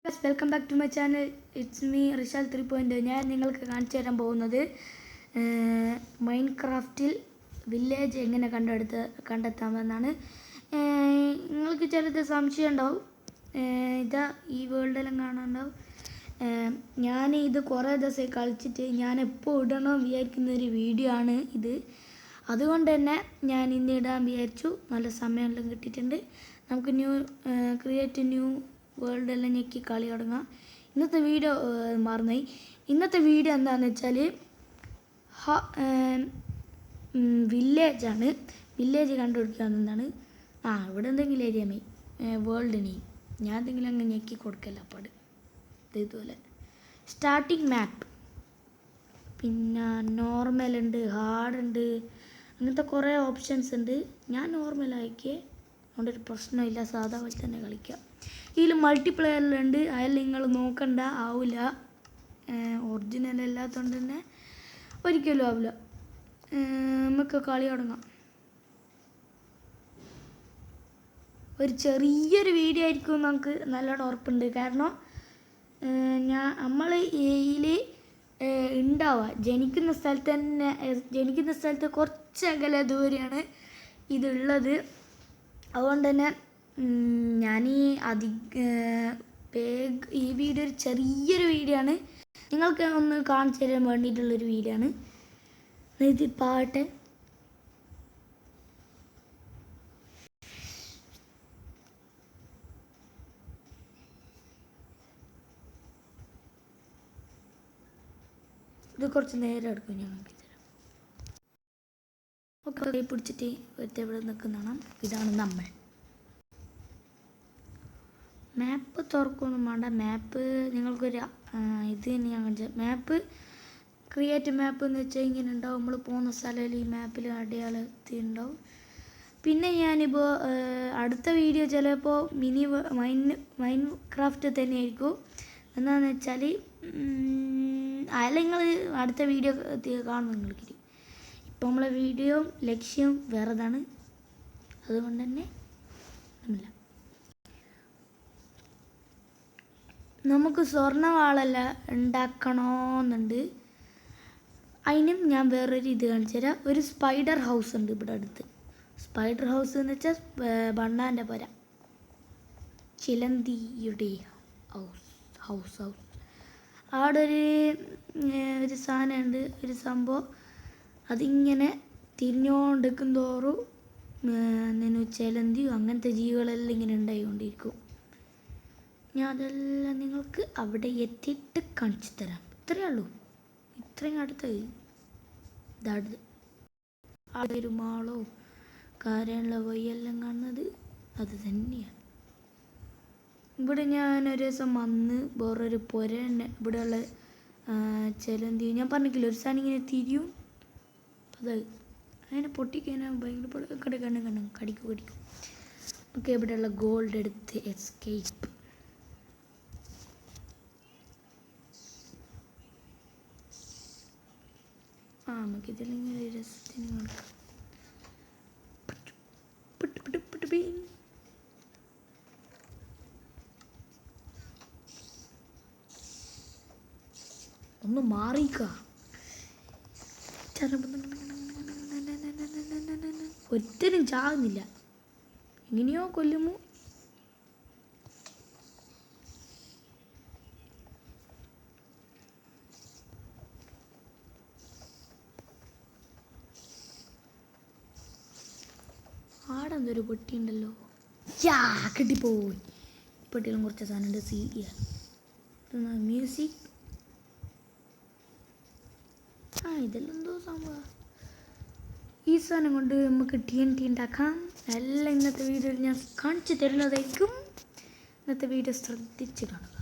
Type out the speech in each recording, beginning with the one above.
Welcome back to my channel. It's me Rishal 3.0. ഞാൻ നിങ്ങൾക്ക് കാണിച്ചു തരാൻ പോകുന്നത് മൈൻക്രാഫ്റ്റിൽ വില്ലേജ് എങ്ങനെ കണ്ടെത്താമെന്നാണ്. നിങ്ങൾക്ക് ചിലത് സംശയം ഉണ്ടാവും, ഇതാ ഈ വേൾഡെല്ലാം കാണാനുണ്ടാവും. ഞാൻ ഇത് കുറേ ദിവസമായി കളിച്ചിട്ട് ഞാൻ എപ്പോൾ ഇടണം വിചാരിക്കുന്നൊരു വീഡിയോ ആണ് ഇത്. അതുകൊണ്ട് തന്നെ ഞാൻ ഇന്ന് ഇടാൻ വിചാരിച്ചു. നല്ല സമയമെല്ലാം കിട്ടിയിട്ടുണ്ട്. നമുക്ക് ക്രിയേറ്റ് ന്യൂ വേൾഡെല്ലാം ഞെക്കി കളി തുടങ്ങാം. ഇന്നത്തെ വീഡിയോ മറന്നുപോയി. ഇന്നത്തെ വീഡിയോ എന്താണെന്ന് വെച്ചാൽ വില്ലേജാണ്. വില്ലേജ് കണ്ടുപിടിക്കാവുന്നതാണ്. ഇവിടെ എന്തെങ്കിലും ഏരിയ വേൾഡ് നെയിം ഞാൻ എന്തെങ്കിലും അങ്ങ് ഞെക്കി കൊടുക്കല്ല. അപ്പോൾ ഇതുപോലെ സ്റ്റാർട്ടിങ് മാപ്പ്, പിന്നെ നോർമൽ ഉണ്ട്, ഹാർഡ് ഉണ്ട്, അങ്ങനത്തെ കുറേ ഓപ്ഷൻസ് ഉണ്ട്. ഞാൻ നോർമലാക്കി അതുകൊണ്ടൊരു പ്രശ്നമില്ല, സാധാ പോലെ തന്നെ കളിക്കാം. ഇതിൽ മൾട്ടിപ്ലെയറിലുണ്ട്, അതിൽ നിങ്ങൾ നോക്കണ്ട, ആവില്ല. ഒറിജിനൽ അല്ലാത്തതുകൊണ്ട് തന്നെ ഒരിക്കലും ആവില്ല. നമുക്ക് കളി തുടങ്ങാം. ഒരു ചെറിയൊരു വീഡിയോ ആയിരിക്കും, നമുക്ക് നല്ലോണം ഉറപ്പുണ്ട്. കാരണം നമ്മൾ ഇതിൽ ഉണ്ടാവുക ജനിക്കുന്ന സ്ഥലത്ത് കുറച്ച് അകലെ ദൂരെയാണ് ഇതുള്ളത്. അതുകൊണ്ട് തന്നെ ഞാൻ ഈ വീഡിയോ ഒരു ചെറിയൊരു വീഡിയോ ആണ്, നിങ്ങൾക്ക് ഒന്ന് കാണിച്ചു തരാൻ വേണ്ടിയിട്ടുള്ളൊരു വീഡിയോ ആണ്. ഇത് പാട്ടെ ഇത് കുറച്ച് നേരം എടുക്കും. ഞാൻ നോക്കി തരാം. ഒക്കെ പിടിച്ചിട്ട് ഇവിടെ നിൽക്കുന്നതാണ്. ഇതാണ് നമ്മൾ. മാപ്പ് തുറക്കൊന്നും വേണ്ട. മാപ്പ് നിങ്ങൾക്കൊരു ഇത് തന്നെയാണ് കാണിച്ചത്. മാപ്പ് ക്രിയേറ്റ് മാപ്പ് എന്ന് വെച്ചാൽ ഇങ്ങനെ ഉണ്ടാവും. നമ്മൾ പോകുന്ന സ്ഥലത്തിൽ ഈ മാപ്പിൽ അടയാളത്തിലുണ്ടാവും. പിന്നെ ഞാനിപ്പോൾ അടുത്ത വീഡിയോ ചിലപ്പോൾ മൈൻക്രാഫ്റ്റ് തന്നെ ആയിരിക്കും. എന്താണെന്ന് വെച്ചാൽ അതിൽ നിങ്ങൾ അടുത്ത വീഡിയോ കാണും നിങ്ങൾക്ക്. ഇപ്പോൾ നമ്മളെ വീഡിയോ ലക്ഷ്യം വേറെതാണ്. അതുകൊണ്ട് തന്നെ ഒന്നുമില്ല. നമുക്ക് സ്വർണ്ണവാളല്ല ഉണ്ടാക്കണമെന്നുണ്ട്. അതിനും ഞാൻ വേറൊരു ഇത് കാണിച്ചു തരാം. ഒരു സ്പൈഡർ ഹൗസ് ഉണ്ട് ഇവിടെ അടുത്ത്. സ്പൈഡർ ഹൗസ് എന്ന് വെച്ചാൽ ബണ്ണാൻ്റെ പുര, ചിലന്തിയുടെ ഹൗസ്. അവിടെ ഒരു സാധനമുണ്ട്, ഒരു സംഭവം. അതിങ്ങനെ തിരിഞ്ഞുകൊണ്ടിരിക്കും തോറും ചിലന്തിയും അങ്ങനത്തെ ജീവികളെല്ലാം ഇങ്ങനെ ഉണ്ടായിക്കൊണ്ടിരിക്കും. ഞാൻ അതെല്ലാം നിങ്ങൾക്ക് അവിടെ എത്തിയിട്ട് കാണിച്ചു തരാം. ഇത്രയേ ഉള്ളൂ. ഇത്രയും അടുത്ത് ഇതാടുത് അവിടെ ഒരു മാളോ കാര്യമുള്ള വഴിയെല്ലാം കാണുന്നത് അത് തന്നെയാണ്. ഇവിടെ ഞാനൊരു ദിവസം വന്ന് വേറൊരു പുര തന്നെ ഇവിടെയുള്ള ചിലന്തി ഞാൻ പറഞ്ഞിട്ടില്ല, ഒരു സാധനം ഇങ്ങനെ തിരിയും. അത് അതിനെ പൊട്ടിക്കഴിഞ്ഞാൽ ഭയങ്കര കടിക്കും. ഓക്കെ, ഇവിടെയുള്ള ഗോൾഡ് എടുത്ത് എസ്കേപ്പ്. നമുക്കിതിലിങ്ങനെ രസത്തിന് കൊടുക്കാം. ഒന്ന് മാറിക്ക. ഒറ്റനും ചാകുന്നില്ല. എങ്ങനെയോ കൊല്ലുമോ. ആടെ എന്തൊരു പൊട്ടി ഉണ്ടല്ലോ. കിട്ടിപ്പോയി. പെട്ടിയിലും കുറച്ച് സാധനം ഉണ്ട്. മ്യൂസിക്. ഇതെല്ലാം എന്തോ സംഭവം. ഈ സാധനം കൊണ്ട് നമുക്ക് TNT ഉണ്ടാക്കാം. എല്ലാം ഇന്നത്തെ വീഡിയോയിൽ ഞാൻ കാണിച്ചു തരുന്നതായിരിക്കും. ഇന്നത്തെ വീഡിയോ ശ്രദ്ധിച്ച് കാണുക.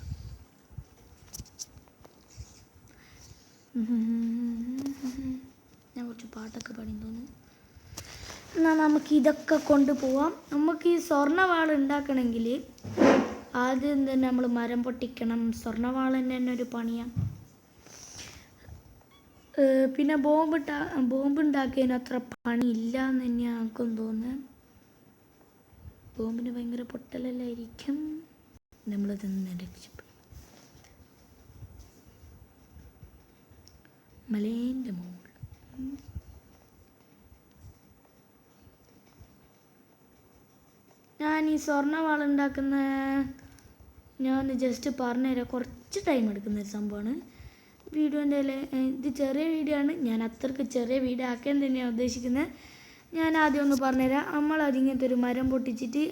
ഞാൻ കുറച്ച് പാട്ടൊക്കെ പാടി തോന്നുന്നു. എന്നാൽ നമുക്ക് ഇതൊക്കെ കൊണ്ടുപോവാം. നമുക്ക് ഈ സ്വർണ്ണവാൾ ഉണ്ടാക്കണമെങ്കിൽ ആദ്യം തന്നെ നമ്മൾ മരം പൊട്ടിക്കണം. സ്വർണ്ണവാൾ തന്നെ ഒരു പണിയാണ്. പിന്നെ ബോംബ് ഉണ്ടാക്കിയതിന് അത്ര പണിയില്ല എന്ന് തന്നെയാണ് എനിക്കും തോന്നുന്നത്. ബോംബിന് ഭയങ്കര പൊട്ടലല്ലായിരിക്കും. നമ്മളത് രക്ഷപ്പെടും. മലേൻ്റെ മുകളിൽ. ഞാൻ ഈ സ്വർണ്ണവാൾ ഉണ്ടാക്കുന്ന ഞാൻ ജസ്റ്റ് പറഞ്ഞുതരാം. കുറച്ച് ടൈം എടുക്കുന്നൊരു സംഭവമാണ്. വീഡിയോൻ്റെ ഇത് ചെറിയ വീഡിയോ ആണ്. ഞാൻ അത്രയ്ക്ക് ചെറിയ വീഡിയോ ആക്കാൻ തന്നെയാണ് ഉദ്ദേശിക്കുന്നത്. ഞാൻ ആദ്യം ഒന്ന് പറഞ്ഞുതരാം. നമ്മൾ അതിങ്ങനത്തെ ഒരു മരം പൊട്ടിച്ചിട്ട്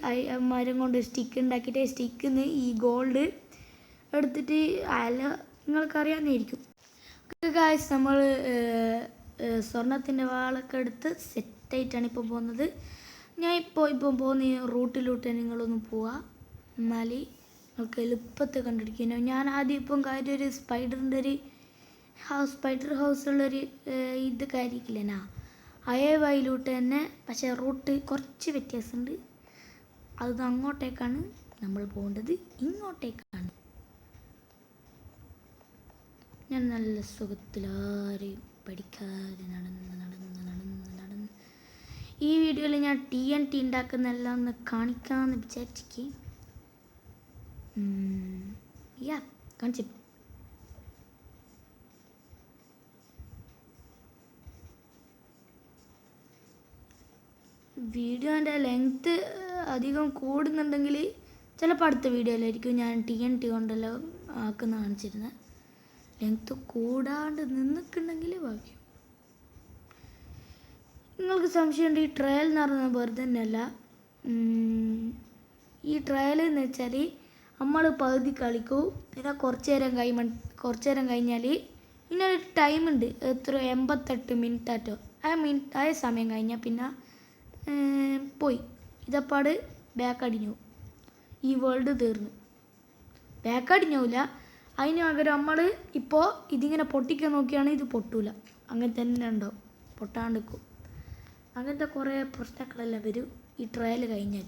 മരം കൊണ്ട് സ്റ്റിക്ക് ഉണ്ടാക്കിയിട്ട് സ്റ്റിക്കിന്ന് ഈ ഗോൾഡ് എടുത്തിട്ട് നിങ്ങൾക്കറിയാവുന്നതായിരിക്കും. ഗായ്സ്, നമ്മൾ സ്വർണത്തിൻ്റെ വാളൊക്കെ എടുത്ത് സെറ്റായിട്ടാണ് ഇപ്പോൾ പോകുന്നത്. ഞാൻ ഇപ്പോൾ പോകുന്ന ഈ റൂട്ടിലൂട്ട് നിങ്ങളൊന്ന് പോവുക. എന്നാൽ നിങ്ങൾക്ക് എളുപ്പത്തിൽ കണ്ടുപിടിക്കുന്നു. ഞാൻ ആദ്യം ഇപ്പം കാര്യം ഒരു സ്പൈഡറിൻ്റെ ഒരു സ്പൈഡർ ഹൗസുള്ളൊരു ഇത് കാര്യമില്ലനാ അയേ വഴിയിലൂട്ട് തന്നെ. പക്ഷേ റൂട്ട് കുറച്ച് വ്യത്യാസമുണ്ട്. അത് അങ്ങോട്ടേക്കാണ് നമ്മൾ പോകേണ്ടത്, ഇങ്ങോട്ടേക്കാണ്. ഞാൻ നല്ല സുഖത്തിലാരെയും പഠിക്കാതെ നടന്ന് ഈ വീഡിയോയിൽ ഞാൻ TNT ഉണ്ടാക്കുന്നതെല്ലാം ഒന്ന് കാണിക്കാമെന്ന് വിചാരിച്ചിരിക്കും. കാണിച്ചു. വീഡിയോൻ്റെ ലെങ്ത്ത് അധികം കൂടുന്നുണ്ടെങ്കിൽ ചിലപ്പോൾ അടുത്ത വീഡിയോയിലായിരിക്കും ഞാൻ TNT കൊണ്ടെല്ലാം ആക്കുന്ന കാണിച്ചിരുന്നത്. ലെങ്ത്ത് കൂടാണ്ട് നിന്നിട്ടുണ്ടെങ്കിൽ ബാക്കി. നിങ്ങൾക്ക് സംശയമുണ്ട് ഈ ട്രയൽ എന്ന് പറയുന്നത് വെറുതെ തന്നെയല്ല. ഈ ട്രയൽ എന്ന് വെച്ചാൽ നമ്മൾ പകുതി കളിക്കും, പിന്നെ കുറച്ച് നേരം കഴിഞ്ഞാൽ ഇന്നൊരു ടൈമുണ്ട്. എത്ര 88 മിനിറ്റാറ്റോ. ആ സമയം കഴിഞ്ഞാൽ പിന്നെ പോയി ഇതപ്പാട് ബാക്ക് അടിഞ്ഞു. ഈ വേൾഡ് തീർന്നു. ബാക്ക് അടിഞ്ഞില്ല. അതിന് പകരം നമ്മൾ ഇപ്പോൾ ഇതിങ്ങനെ പൊട്ടിക്കാൻ നോക്കിയാണെങ്കിൽ ഇത് പൊട്ടൂല. അങ്ങനെ തന്നെ ഉണ്ടാവും, പൊട്ടാണ്ടിരിക്കും. അങ്ങനത്തെ കുറേ പ്രശ്നങ്ങളെല്ലാം വരും ഈ ട്രയൽ കഴിഞ്ഞാൽ.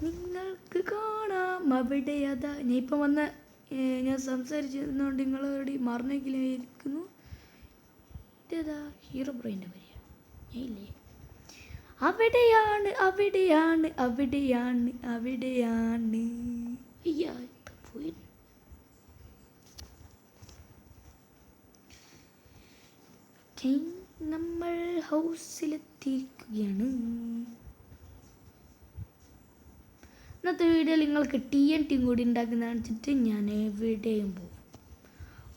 നിങ്ങൾക്ക് കാണാം അവിടെ അതാ ഞാൻ ഇപ്പം ഞാൻ സംസാരിച്ചിരുന്നതുകൊണ്ട് നിങ്ങളോട് മറന്നെങ്കിലായിരിക്കുന്നു. ഇതേതാ ഹീറോ ബ്രോയിൻ്റെ വരിക ഞാൻ ഇല്ലേ. അവിടെയാണ് അവിടെയാണ് അവിടെയാണ് അവിടെയാണ്. അയ്യാ പോയി. നമ്മൾ ഹൗസിലെത്തിയിരിക്കുകയാണ്. ഇന്നത്തെ വീഡിയോയിൽ നിങ്ങൾക്ക് TNT കൂടി ഉണ്ടാക്കുന്ന കാണിച്ചിട്ട് ഞാൻ എവിടെയും പോകും.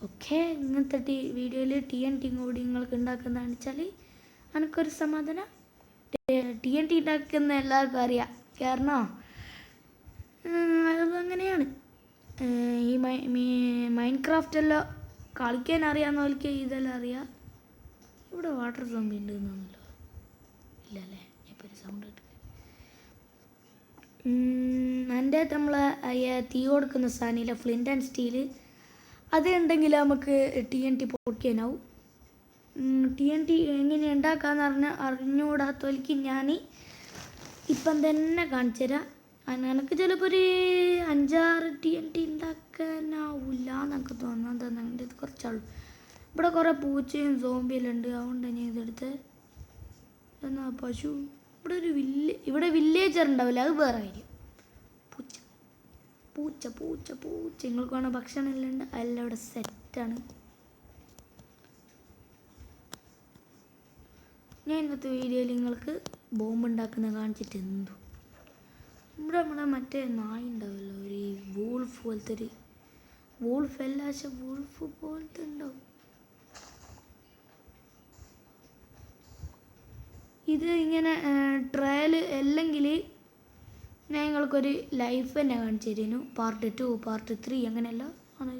ഓക്കെ, ഇന്നത്തെ വീഡിയോയിൽ TNT കൂടി നിങ്ങൾക്ക് ഉണ്ടാക്കുന്ന കാണിച്ചാൽ എനിക്കൊരു സമാധാനം. TNT ഉണ്ടാക്കുന്ന എല്ലാവർക്കും അറിയാം, കാരണം അതങ്ങനെയാണ്. ഈ മൈൻക്രാഫ്റ്റെല്ലാം കളിക്കാൻ അറിയാവുന്നവർക്ക് ഇതെല്ലാം അറിയാം. ഇവിടെ വാട്ടർ സോംബി ഉണ്ട് എന്നാണല്ലോ. ഇല്ലല്ലേ, ഇപ്പോൾ ഒരു സൗണ്ട് കേട്ടു. എൻ്റെ നമ്മൾ തീ കൊടുക്കുന്ന സാധനമില്ല, ഫ്ലിൻ്റ് ആൻഡ് സ്റ്റീല്, അത് ഉണ്ടെങ്കിൽ നമുക്ക് TNT പൊട്ടിക്കാനാവും. TNT എങ്ങനെ ഉണ്ടാക്കാമെന്ന് അറിഞ്ഞുകൂടാത്തവർക്ക് ഞാൻ ഇപ്പം തന്നെ കാണിച്ചു തരാം. എനിക്ക് ചിലപ്പോൾ ഒരു 5-6 TNT ഉണ്ടാക്കാനാവില്ല എന്നൊക്കെ തോന്നുന്നത്. അങ്ങനെ ഇത് കുറച്ചാളും ഇവിടെ കുറേ പൂച്ചയും സോംബിയെല്ലാം ഉണ്ട്. അതുകൊണ്ട് ഞാൻ ഇതെടുത്ത് എന്നാ പശു. ഇവിടെ വില്ലേജർ ഉണ്ടാവില്ല, അത് വേറെ കാര്യം. പൂച്ച പൂച്ച പൂച്ച പൂച്ച നിങ്ങൾക്ക് വേണം ഭക്ഷണം എല്ലാം ഉണ്ട്. അതെല്ലാം ഇവിടെ സെറ്റാണ്. ഞാൻ ഇന്നത്തെ വീഡിയോയിൽ നിങ്ങൾക്ക് ബോംബ് ഉണ്ടാക്കുന്ന കാണിച്ചിട്ട് എന്തു. ഇവിടെ നമ്മളെ മറ്റേ നായ ഉണ്ടാവില്ല, ഒരു വൂൾഫ് പോലത്തെ ഒരു വൂൾഫ് അല്ല, പക്ഷെ വൂൾഫ് പോലത്തെ ഉണ്ടാവും. ഇത് ഇങ്ങനെ ട്രയൽ അല്ലെങ്കിൽ ഞാൻ നിങ്ങൾക്കൊരു ലൈഫ് തന്നെ കാണിച്ചു തരുന്നു. പാർട്ട് 2, പാർട്ട് 3 അങ്ങനെയല്ല ആണ്.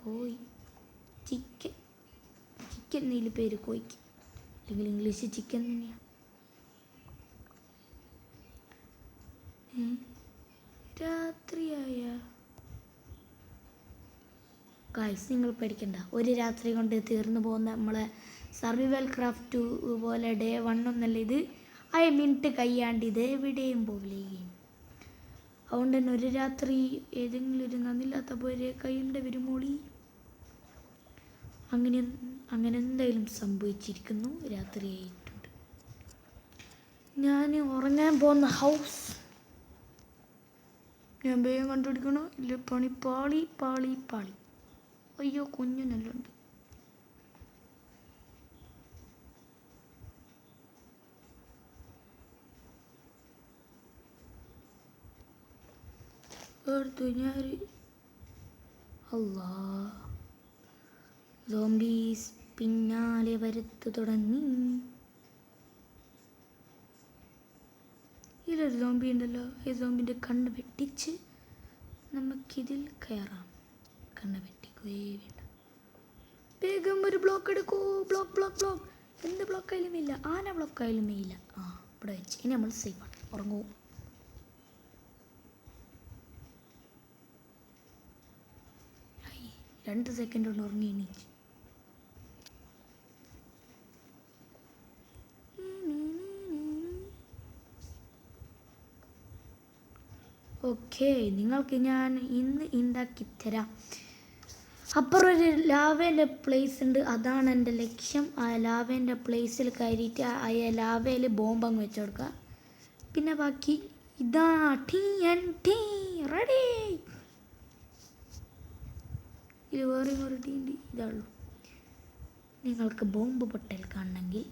കോഴി ചിക്കൻ എന്നതിൽ പേര് കോഴിക്ക്, അല്ലെങ്കിൽ ഇംഗ്ലീഷ് ചിക്കൻ തന്നെയാണ്. രാത്രിയായ ഗായ്സ്, നിങ്ങൾ പേടിക്കണ്ട. ഒരു രാത്രി കൊണ്ട് തീർന്നു പോകുന്ന നമ്മളെ സർവൈവൽ ക്രാഫ്റ്റ് പോലെ ഡേ 1 ഒന്നല്ല ഇത്. 5 മിനിറ്റ് കഴിയാണ്ട് ഇത് എവിടെയും പോകില്ലേ. അതുകൊണ്ട് തന്നെ ഒരു രാത്രി ഏതെങ്കിലും ഒരു നന്ദില്ലാത്ത പോലെ കൈയുണ്ട് വരുമോളി. അങ്ങനെ എന്തായാലും സംഭവിച്ചിരിക്കുന്നു. രാത്രിയായിട്ടുണ്ട്. ഞാൻ ഉറങ്ങാൻ പോകുന്ന ഹൗസ് ഞാൻ വേഗം കണ്ടുപിടിക്കണോ ഇല്ല. പാളി. അയ്യോ, കുഞ്ഞിനെല്ലാം ഉണ്ട്. എടുത്തു ഞാൻ. അല്ലാ, സോംബീസ് പിന്നാലെ വരത്തു തുടങ്ങി. ഇതിലൊരു സോംബി ഉണ്ടല്ലോ. ഈ സോംബിൻ്റെ കണ്ണ് വെട്ടിച്ച് നമുക്കിതിൽ കയറാം. കണ്ണ് വെട്ടിക്കുകയേ വേണ്ട. വേഗം ഒരു ബ്ലോക്ക് എടുക്കൂ. Block block block. എന്ത് ബ്ലോക്കായാലും ഇല്ല. ആന ബ്ലോക്കായാലും ഇല്ല. ആ, ഇവിടെ വെച്ച്. ഇനി നമ്മൾ സേഫാണ്. ഉറങ്ങൂ. ഐ, 2 സെക്കൻഡ് കൊണ്ട് ഉറങ്ങി എണീച്ച്. ഓക്കെ, നിങ്ങൾക്ക് ഞാൻ ഇന്ന് ഉണ്ടാക്കിത്തരാം. അപ്പുറം ഒരു ലാവേൻ്റെ പ്ലേസ് ഉണ്ട്. അതാണ് എൻ്റെ ലക്ഷ്യം. ആ ലാവേൻ്റെ പ്ലേസിൽ കയറിയിട്ട് ആ ലാവയിൽ ബോംബങ്ങ് വെച്ച് കൊടുക്കുക. പിന്നെ ബാക്കി ഇതാ TNT റെഡി. ഇത് വേറെ ഒരു ടീ ഉണ്ട്. ഇതാണല്ലോ. നിങ്ങൾക്ക് ബോംബ് പൊട്ടൽ കാണണമെങ്കിൽ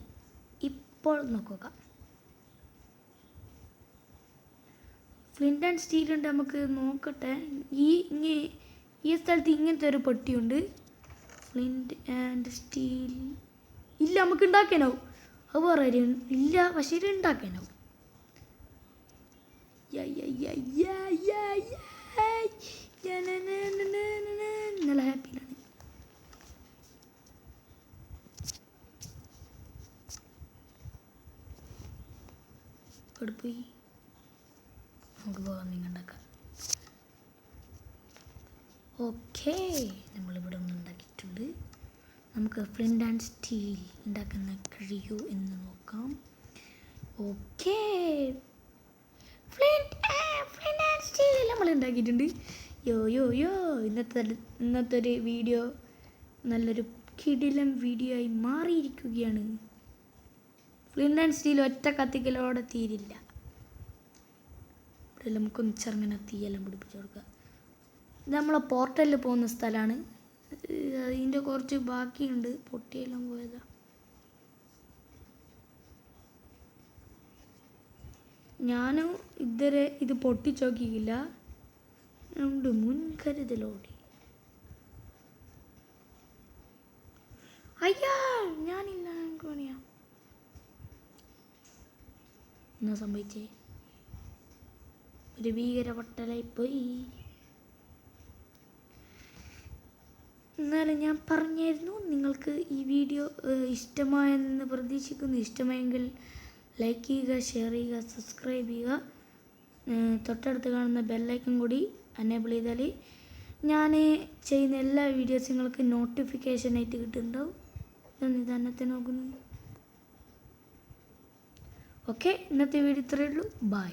ഇപ്പോൾ നോക്കുക. ഫ്ലിൻ്റ് ആൻഡ് സ്റ്റീൽ ഉണ്ട്. നമുക്ക് നോക്കട്ടെ. ഈ സ്ഥലത്ത് ഇങ്ങനത്തെ ഒരു പൊട്ടിയുണ്ട്. ഫ്ലിൻ്റ് ആൻഡ് സ്റ്റീൽ ഇല്ല. നമുക്ക് ഉണ്ടാക്കാനാവും. അത് വേറെ ഇല്ല, പക്ഷേ ഇത് ഉണ്ടാക്കാനാവും. നല്ല ഹാപ്പിയിലാണ്. ഇവിടെ പോയി നമുക്ക് പോകാൻ ഉണ്ടാക്കാം. ഓക്കെ, നമ്മളിവിടെ ഒന്ന് ഉണ്ടാക്കിയിട്ടുണ്ട്. നമുക്ക് ഫ്ലിൻ്റ് ആൻഡ് സ്റ്റീൽ ഉണ്ടാക്കുന്ന കഴിയോ എന്ന് നോക്കാം. ഓക്കെ, ഫ്ലിൻ്റ് ആൻഡ് സ്റ്റീൽ നമ്മൾ ഉണ്ടാക്കിയിട്ടുണ്ട്. യോ ഇന്നത്തെ ഒരു വീഡിയോ നല്ലൊരു കിടിലം വീഡിയോ ആയി മാറിയിരിക്കുകയാണ്. ഫ്ലിൻ്റ് ആൻഡ് സ്റ്റീൽ ഒറ്റ കത്തിക്കലോടെ തീരില്ല. ഇവിടെ നമുക്കൊന്ന് ചെറുങ്ങനെ തീയെല്ലാം പിടിപ്പിച്ച് കൊടുക്കുക. ഇത് നമ്മളെ പോർട്ടലിൽ പോകുന്ന സ്ഥലമാണ്. അതിൻ്റെ കുറച്ച് ബാക്കിയുണ്ട്. പൊട്ടിയെല്ലാം പോയതാ. ഞാനും ഇതുവരെ ഇത് പൊട്ടിച്ചോക്കിയില്ല. അതുകൊണ്ട് മുൻകരുതലോടെ. അയ്യാ, ഞാനില്ല. എനിക്ക് പണിയാ. എന്നാ സംഭവിച്ചേ? ഒരു ഭീകര പൊട്ടലായി പോയി. എന്നാലും ഞാൻ പറഞ്ഞായിരുന്നു നിങ്ങൾക്ക് ഈ വീഡിയോ ഇഷ്ടമായെന്ന് പ്രതീക്ഷിക്കുന്നു. ഇഷ്ടമായെങ്കിൽ ലൈക്ക് ചെയ്യുക, ഷെയർ ചെയ്യുക, സബ്സ്ക്രൈബ് ചെയ്യുക. തൊട്ടടുത്ത് കാണുന്ന ബെല്ലൈക്കൺ കൂടി എനേബിൾ ചെയ്താൽ ഞാൻ ചെയ്യുന്ന എല്ലാ വീഡിയോസും നിങ്ങൾക്ക് നോട്ടിഫിക്കേഷനായിട്ട് കിട്ടുന്നുണ്ടാവും. തന്നെ നോക്കുന്നു. ഓക്കെ, ഇന്നത്തെ വീഡിയോ ഇത്രയേ ഉള്ളൂ. ബൈ.